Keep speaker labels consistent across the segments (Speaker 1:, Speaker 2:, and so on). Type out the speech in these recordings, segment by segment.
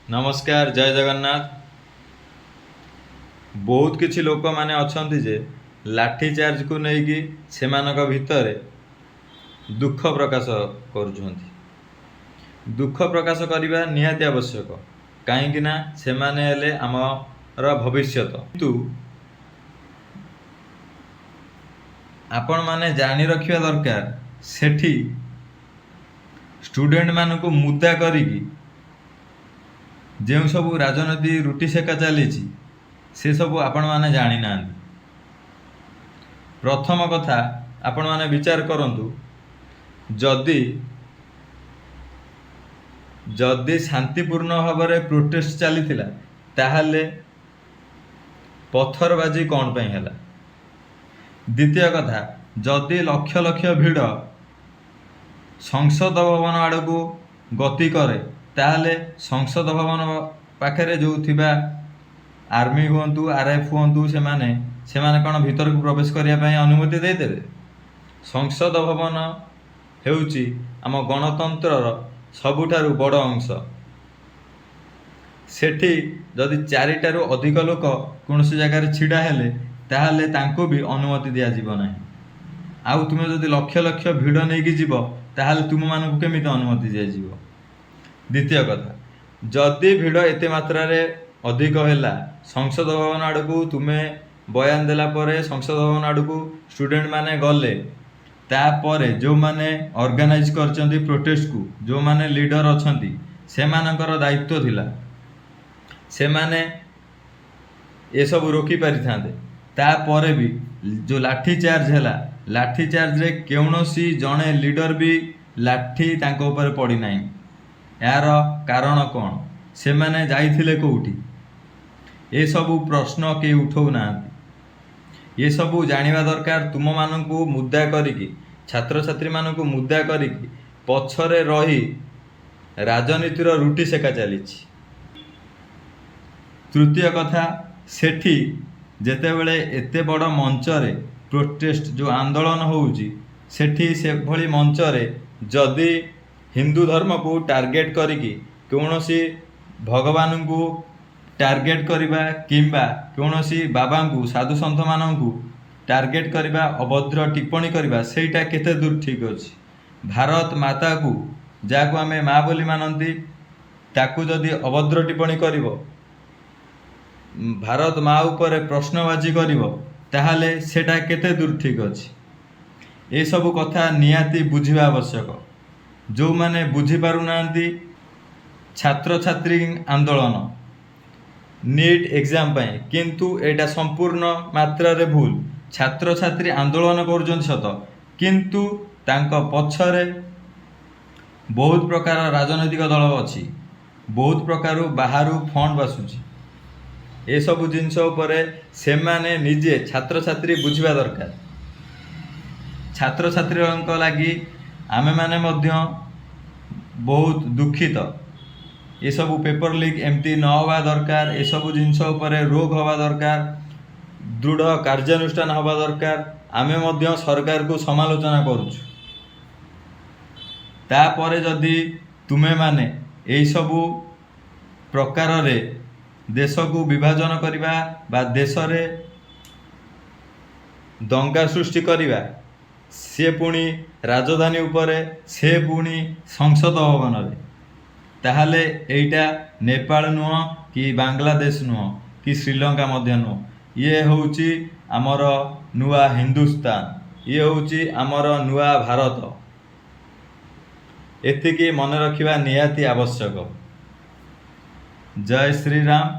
Speaker 1: नमस्कार जय जगन्नाथ। बहुत किछि लोक माने अछंती जे लाठी चार्ज को नेकी सेमानक भितरे दुख प्रकाश करुछंती। दुख प्रकाश करिबा निहाती आवश्यक, काहेकि ना सेमाने हेले आमर भविष्यत। किंतु आपण माने जानी रखिबा दरकार सेठी स्टूडेंट मानकु मुद्दा करिकी जो सब राजनीति रुटी सेका चली से सब आपण माने जानी ना। प्रथम कथा आपण माने विचार करंतु, जदि जदि शांतिपूर्ण भाव में प्रोटेस्ट चली ताहले पत्थरबाजी कौन पे है। द्वितीय कथा, जदि लक्ष लक्ष भिड़ संसद भवन आड़ को गति करे ताहले संसद भवन पाखे जो थिबा आर्मी हुंतु आरएफ हुंतु से माने कौन भीतर को प्रवेश करने अनुमति देदेवे। संसद भवन हेउची आम गणतंत्रर सबुठारु बड़ अंश। सेठी जदि चारिटारु अधिक लोक कौन जगार छिड़ा हेले ताहले तांको भी अनुमति दिया जीव नाही। आउ तुमे जदि लक्ष लक्ष भिड़ नहीं कि जीव ताहले तुम मानकु केमिति अनुमति दिया जीव। द्वितीय कथा, जदि भिड़ एते मात्रा रे अधिक हैला संसद भवन आड़ को तुमे बयान देला परे संसद भवन आड़ को स्टूडेंट माने गले तापरे जो माने ऑर्गेनाइज करचंती प्रोटेस्ट को जो माने लीडर अछंती से मानकर दायित्व थिला, से माने ये सब रोकी पारि थांते। तापरे भी जो लाठी चार्ज हैला लाठी चार्ज रे कौनसी जड़े लीडर भी लाठी तांको ऊपर पड़ी नाही। यार कारण कौन, से माने जाइथिले कोउठी, ये सब प्रश्न के उठौ ना। ये सब जानिबा दरकार। तुम मानकु मुद्दा करिकी छात्र छात्री मानकु मुद्दा करिकी पछरे रही राजनीतिर रुटी सेका चलीछि। तृतीय कथा, सेठी जेतेबेले एते बड़ मंचरे प्रोटेस्ट जो आंदोलन होउची सेठी से भली मंचरे जदि हिंदू धर्म को टार्गेट करिकी कौनसी भगवान को टार्गेट करबा किंबा कौनसी बाबा को साधु सन्थ मानू टार्गेट करबा अभद्र टिप्पणी करबा सेटा केते दूर ठीक अछि। भारत माता को जाको आमे माँ बोली मानती ताकू जदि अभद्र टिप्पणी करिवो भारत माँ ऊपर प्रश्नबाजी करिवो ताहले सेटा केते दूर ठीक अछि। ए सब कथा नियाती बुझिबा आवश्यक। जो माने बुझी पारु नांती छात्र छात्री आंदोलन नीट एग्जाम पाए किंतु एटा संपूर्ण मात्रा रे भूल। छात्र छात्री आंदोलन करुछन सत किंतु तांको पछरे बहुत प्रकार राजनैतिक दल अछि, बहुत प्रकार बाहर फंड बासुची। ए सब जिनस उपरे से माने निजे छात्र छात्री बुझिबा दरकार। छात्र छात्री लगी आमे माने मध्य बहुत दुखित। ये सब पेपर लीक एमती न हवा दरकार। ये सब जिनस उपरे रोक हवा दरकार, दृढ़ कार्यानुष्ठान हवा दरकार। आमे मध्य सरकार को समालोचना करुछु। तापरे जदि तुमे माने यही सबू प्रकार रे देश को विभाजन करिबा बा देश रे दंगा सृष्टि करिबा से पुणी राजधानी उपरे से पुणी संसद भवन रे, ताहले एइटा नेपाल नुह कि बांग्लादेश नुह कि श्रीलंका मध्य नुह। ये होउची आमर नुआ हिंदुस्तान, ये होउची आमर नुआ भारत। एतिकी मन रखिबा निहाती आवश्यक। जय श्री राम,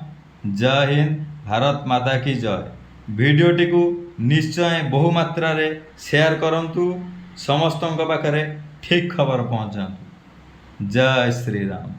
Speaker 1: जय हिंद, भारत माता की जय। वीडियोटी को निश्चय बहु मात्रा रे शेयर करंतु, समस्तों पाखरे ठीक खबर पहुंचातु। जय श्री राम।